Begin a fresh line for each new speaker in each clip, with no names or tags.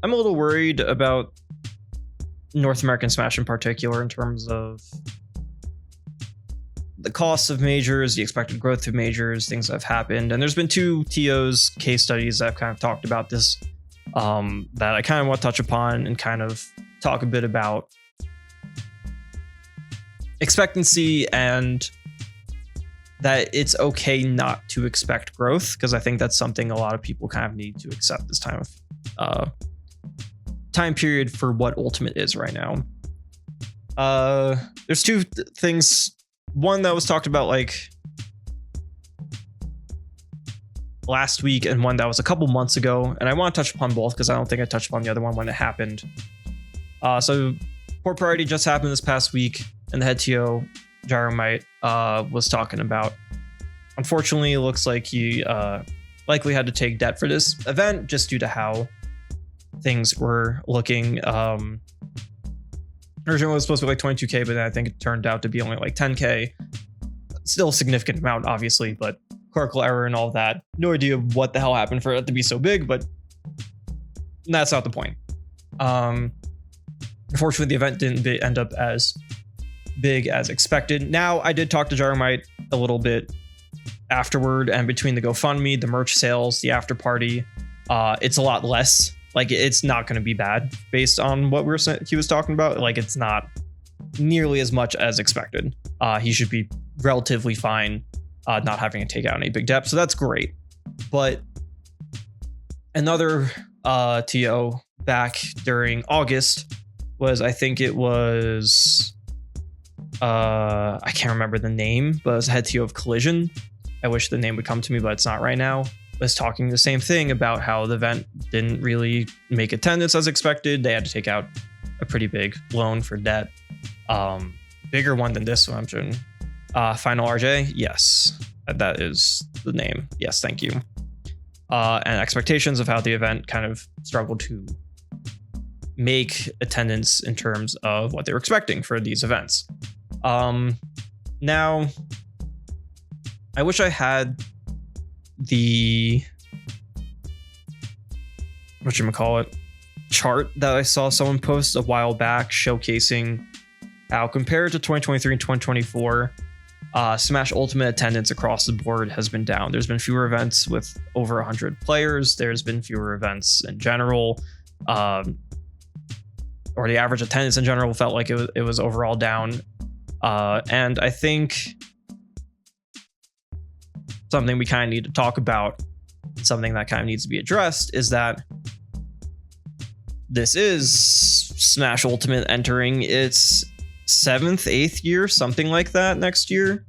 I'm a little worried about North American Smash in particular in terms of the costs of majors, the expected growth of majors, things that have happened. And there's been 2 TOs case studies that I've kind of talked about this that I kind of want to touch upon and kind of talk a bit about expectancy and that it's okay not to expect growth, because I think that's something a lot of people kind of need to accept this time period for what Ultimate is right now. There's 2 things. One that was talked about like last week and one that was a couple months ago, and I want to touch upon both because I don't think I touched upon the other one when it happened. So Port Priority just happened this past week, and the head TO Gyromite was talking about, unfortunately it looks like he likely had to take debt for this event just due to how things were looking. Originally was supposed to be like 22k, but then I think it turned out to be only like 10k. Still a significant amount, obviously, but clerical error and all that. No idea what the hell happened for it to be so big, but that's not the point. Unfortunately, the event didn't end up as big as expected. Now, I did talk to Gyromite a little bit afterward, and between the GoFundMe, the merch sales, the after party, it's a lot less. Like, it's not going to be bad based on what he was talking about. Like, it's not nearly as much as expected. He should be relatively fine, not having to take out any big debt. So that's great. But another TO back during August was, I think it was, I can't remember the name, but it was the head TO of Collision. I wish the name would come to me, but it's not right now. Was talking the same thing about how the event didn't really make attendance as expected. They had to take out a pretty big loan for debt. Bigger one than this one, I'm sure. Final RJ, yes, that is the name. Yes, thank you. And expectations of how the event kind of struggled to make attendance in terms of what they were expecting for these events. Now, I wish I had the chart that I saw someone post a while back showcasing how, compared to 2023 and 2024, Smash Ultimate attendance across the board has been down. There's been fewer events with over 100 players. There's been fewer events in general, or the average attendance in general felt like it was overall down. And I think something we kind of need to talk about, something that kind of needs to be addressed, is that this is Smash Ultimate entering its 7th, 8th year, something like that next year.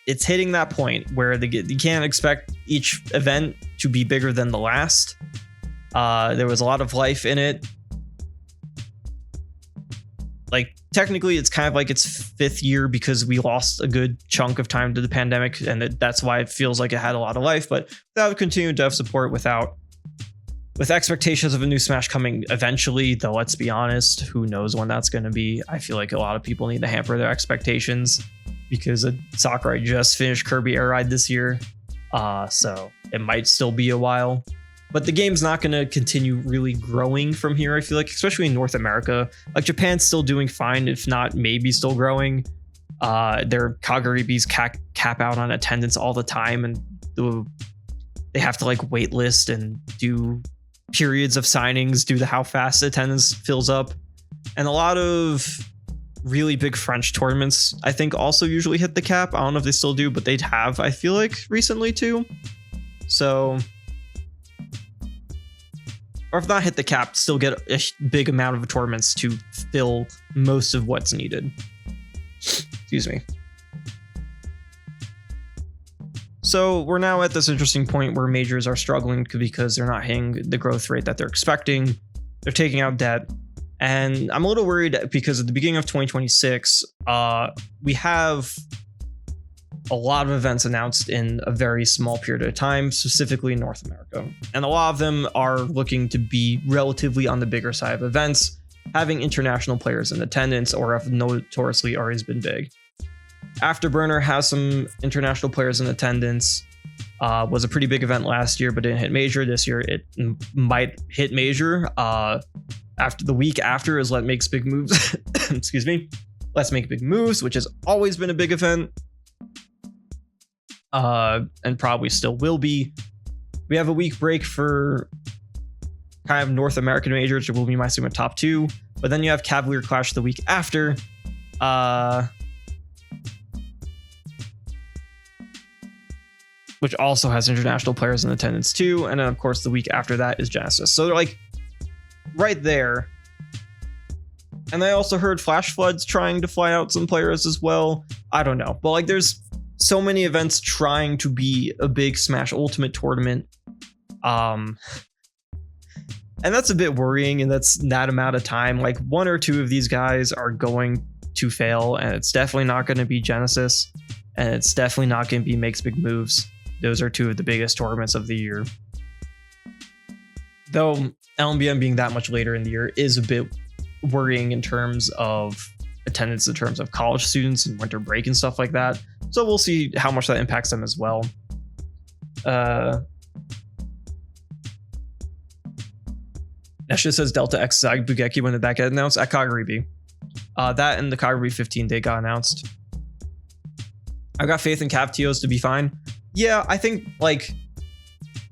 It's hitting that point where you can't expect each event to be bigger than the last. There was a lot of life in it. Like, technically, it's kind of like its 5th year because we lost a good chunk of time to the pandemic, and that's why it feels like it had a lot of life. But without continued dev support, with expectations of a new Smash coming eventually, though let's be honest, who knows when that's going to be. I feel like a lot of people need to hamper their expectations because Sakurai just finished Kirby Air Ride this year, so it might still be a while. But the game's not going to continue really growing from here, I feel like, especially in North America. Like, Japan's still doing fine, if not maybe still growing. Their Kaguribis cap out on attendance all the time, and they have to like wait list and do periods of signings due to how fast attendance fills up. And a lot of really big French tournaments, I think, also usually hit the cap. I don't know if they still do, but they have, I feel like, recently too. So, or if not hit the cap, still get a big amount of tournaments to fill most of what's needed. Excuse me. So we're now at this interesting point where majors are struggling because they're not hitting the growth rate that they're expecting. They're taking out debt. And I'm a little worried because at the beginning of 2026, we have a lot of events announced in a very small period of time, specifically in North America. And a lot of them are looking to be relatively on the bigger side of events, having international players in attendance, or have notoriously always been big. Afterburner has some international players in attendance. Was a pretty big event last year, but didn't hit major. This year it might hit major. After the week after is Let's Make Big Moves. Excuse me. Let's Make Big Moves, which has always been a big event. And probably still will be. We have a week break for kind of North American majors, which will be my Sigma top 2. But then you have Cavalier Clash the week after. Which also has international players in attendance too. And then of course the week after that is Genesis. So they're like right there. And I also heard Flash Floods trying to fly out some players as well. I don't know. But like there's so many events trying to be a big Smash Ultimate tournament. And that's a bit worrying, and that's that amount of time. Like 1 or 2 of these guys are going to fail, and it's definitely not going to be Genesis, and it's definitely not going to be Makes Big Moves. Those are 2 of the biggest tournaments of the year. Though LMBM being that much later in the year is a bit worrying in terms of attendance, in terms of college students and winter break and stuff like that. So we'll see how much that impacts them as well. Nesha says Delta X Zag Bugeki when did that get announced? At Kagaribi. That and the Kagaribi 15 day got announced. I got faith in Cav TOs to be fine. Yeah, I think like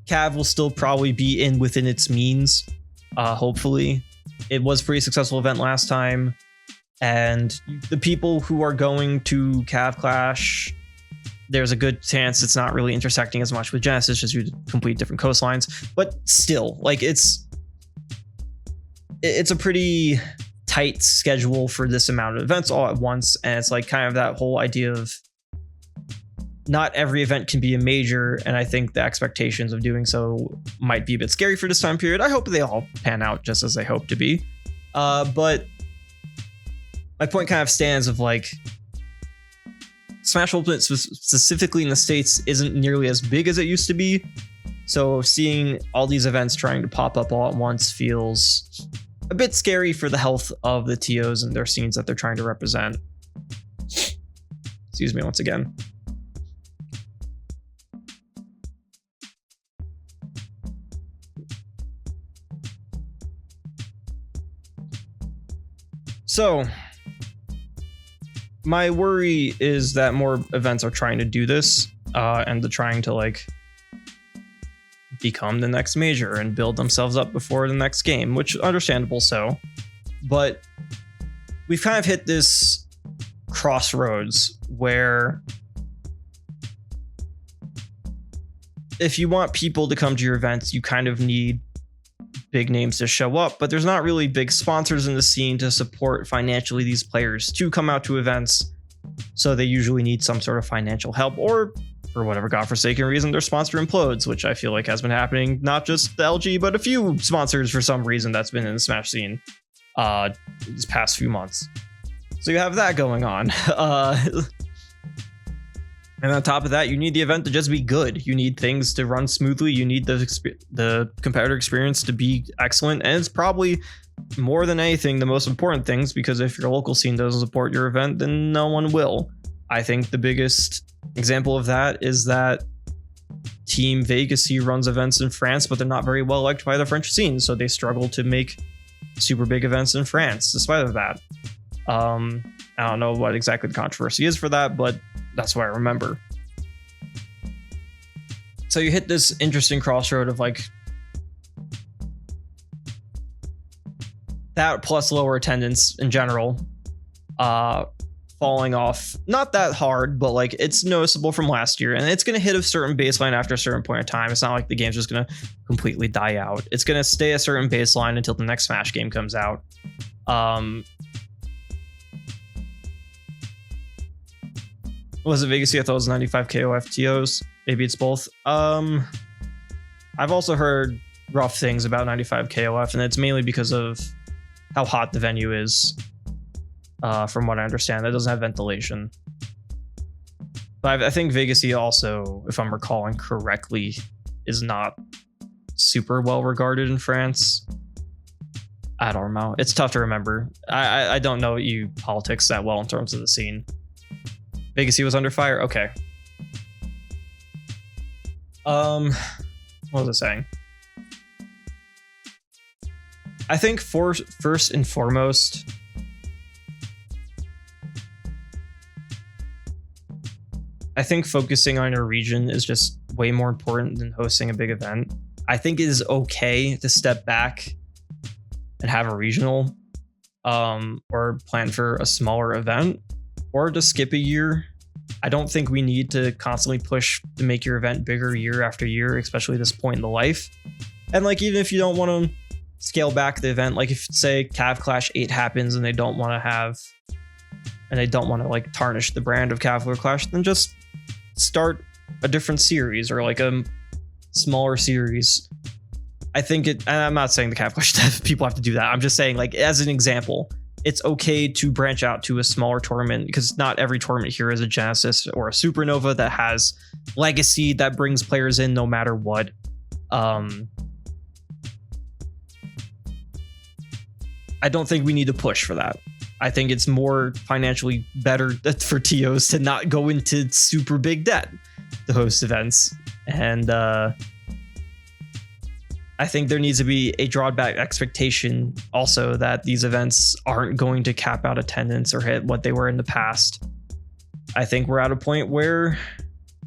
Cav will still probably be within its means. Hopefully. It was a pretty successful event last time. And the people who are going to Cav Clash, there's a good chance it's not really intersecting as much with Genesis, just due to complete different coastlines. But still, like it's a pretty tight schedule for this amount of events all at once. And it's like kind of that whole idea of not every event can be a major. And I think the expectations of doing so might be a bit scary for this time period. I hope they all pan out just as they hope to be. But my point kind of stands of like Smash Ultimate specifically in the States isn't nearly as big as it used to be. So seeing all these events trying to pop up all at once feels a bit scary for the health of the TOs and their scenes that they're trying to represent. Excuse me once again. So my worry is that more events are trying to do this, and they're trying to like become the next major and build themselves up before the next game, which understandable so. But we've kind of hit this crossroads where if you want people to come to your events, you kind of need big names to show up, but there's not really big sponsors in the scene to support financially these players to come out to events. So they usually need some sort of financial help, or for whatever godforsaken reason, their sponsor implodes, which I feel like has been happening, not just the LG, but a few sponsors for some reason that's been in the Smash scene these past few months. So you have that going on. And on top of that, you need the event to just be good. You need things to run smoothly. You need the competitor experience to be excellent. And it's probably more than anything the most important things, because if your local scene doesn't support your event, then no one will. I think the biggest example of that is that Team Vegasy runs events in France, but they're not very well liked by the French scene. So they struggle to make super big events in France despite of that. I don't know what exactly the controversy is for that, but that's what I remember. So you hit this interesting crossroad of like that plus lower attendance in general, falling off, not that hard, but like it's noticeable from last year, and it's going to hit a certain baseline after a certain point in time. It's not like the game's just going to completely die out. It's going to stay a certain baseline until the next Smash game comes out. Was it Vegasy? I thought it was 95 KOF TOs. Maybe it's both. I've also heard rough things about 95 KOF, and it's mainly because of how hot the venue is. From what I understand, that doesn't have ventilation. But I think Vegasy also, if I'm recalling correctly, is not super well regarded in France. I don't know. It's tough to remember. I don't know EU politics that well in terms of the scene. Vegasy was under fire? Okay. What was I saying? I think first and foremost, I think focusing on your region is just way more important than hosting a big event. I think it is okay to step back and have a regional, or plan for a smaller event, or to skip a year. I don't think we need to constantly push to make your event bigger year after year, especially at this point in the life. And like, even if you don't want to scale back the event, like if say Cav Clash 8 happens and they don't want to like tarnish the brand of Cav Clash, then just start a different series or like a smaller series. I think and I'm not saying the Cav Clash people have to do that. I'm just saying, like, as an example, it's okay to branch out to a smaller tournament, because not every tournament here is a Genesis or a Supernova that has legacy that brings players in no matter what. I don't think we need to push for that. I think it's more financially better for TOs to not go into super big debt to host events. And I think there needs to be a drawback expectation also that these events aren't going to cap out attendance or hit what they were in the past. I think we're at a point where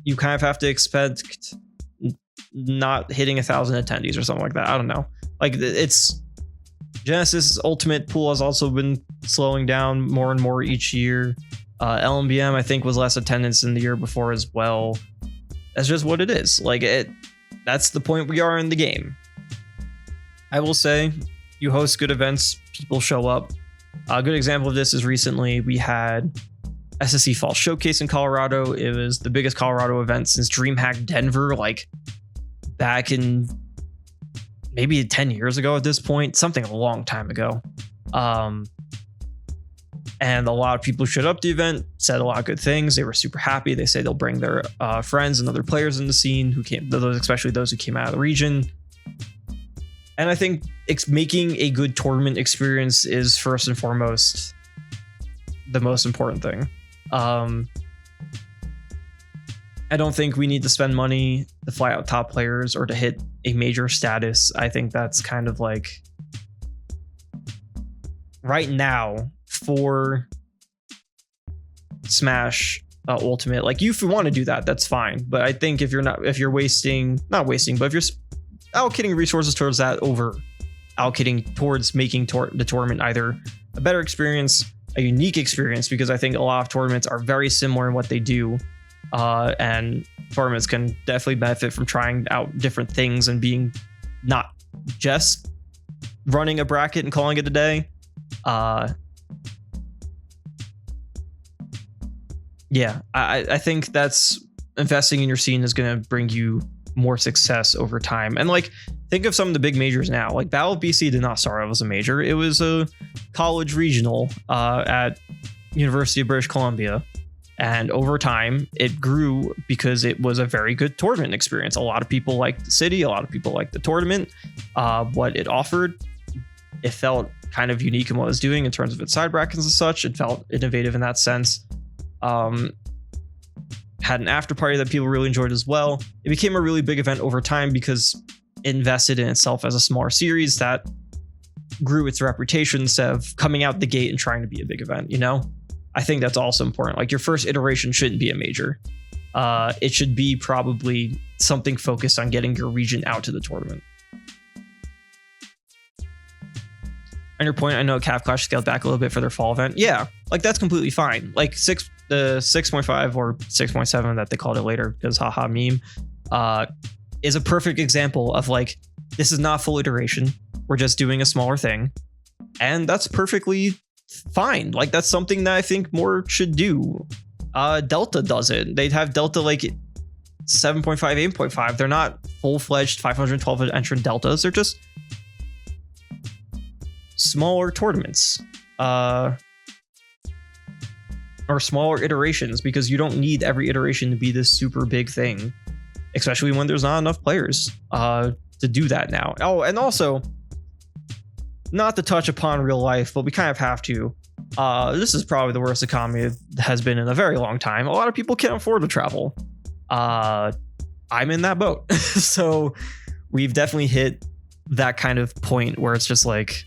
you kind of have to expect not hitting 1,000 attendees or something like that. I don't know. Like, it's Genesis Ultimate pool has also been slowing down more and more each year. LMBM, I think, was less attendance than the year before as well. That's just what it is. Like, that's the point we are in the game. I will say, you host good events, people show up. A good example of this is recently we had SSE Fall Showcase in Colorado. It was the biggest Colorado event since DreamHack Denver, like back in maybe 10 years ago at this point, something a long time ago. And a lot of people showed up to the event, said a lot of good things. They were super happy. They say they'll bring their friends and other players in the scene who came, especially those who came out of the region. And I think making a good tournament experience is first and foremost the most important thing. I don't think we need to spend money to fly out top players or to hit a major status. I think that's kind of like right now for Smash Ultimate. Like, if you want to do that, that's fine. But I think if you're allocating resources towards that over allocating towards making the tournament either a better experience, a unique experience, because I think a lot of tournaments are very similar in what they do. And tournaments can definitely benefit from trying out different things and being not just running a bracket and calling it a day. Yeah, I think that's investing in your scene is going to bring you more success over time. And like, think of some of the big majors now. Like, Battle of BC did not start out as a major. It was a college regional at University of British Columbia. And over time, it grew because it was a very good tournament experience. A lot of people liked the city. A lot of people liked the tournament. What it offered, it felt kind of unique in what it was doing in terms of its side brackets and such. It felt innovative in that sense. Had an after party that people really enjoyed as well. It became a really big event over time because it invested in itself as a smaller series that grew its reputation instead of coming out the gate and trying to be a big event, you know? I think that's also important. Like, your first iteration shouldn't be a major. It should be probably something focused on getting your region out to the tournament. On your point, I know Cav Clash scaled back a little bit for their fall event. Yeah, like, that's completely fine. Like, the 6.5 or 6.7 that they called it later because haha meme is a perfect example of, like, this is not full iteration. We're just doing a smaller thing. And that's perfectly fine. Like, that's something that I think more should do. Delta does it. They'd have Delta like 7.5, 8.5. They're not full-fledged 512 entrant deltas. They're just smaller tournaments. Or smaller iterations, because you don't need every iteration to be this super big thing, especially when there's not enough players to do that now. Oh, and also, not to touch upon real life, but we kind of have to. This is probably the worst economy it has been in a very long time. A lot of people can't afford to travel. I'm in that boat. So we've definitely hit that kind of point where it's just like,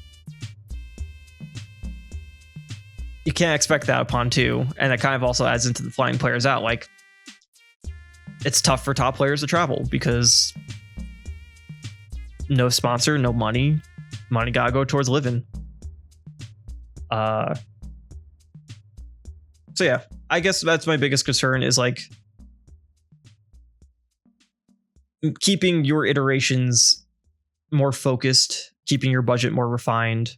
you can't expect that upon two. And that kind of also adds into the flying players out. Like, it's tough for top players to travel because no sponsor, no money. Money gotta go towards living. So yeah, I guess that's my biggest concern is like keeping your iterations more focused, keeping your budget more refined,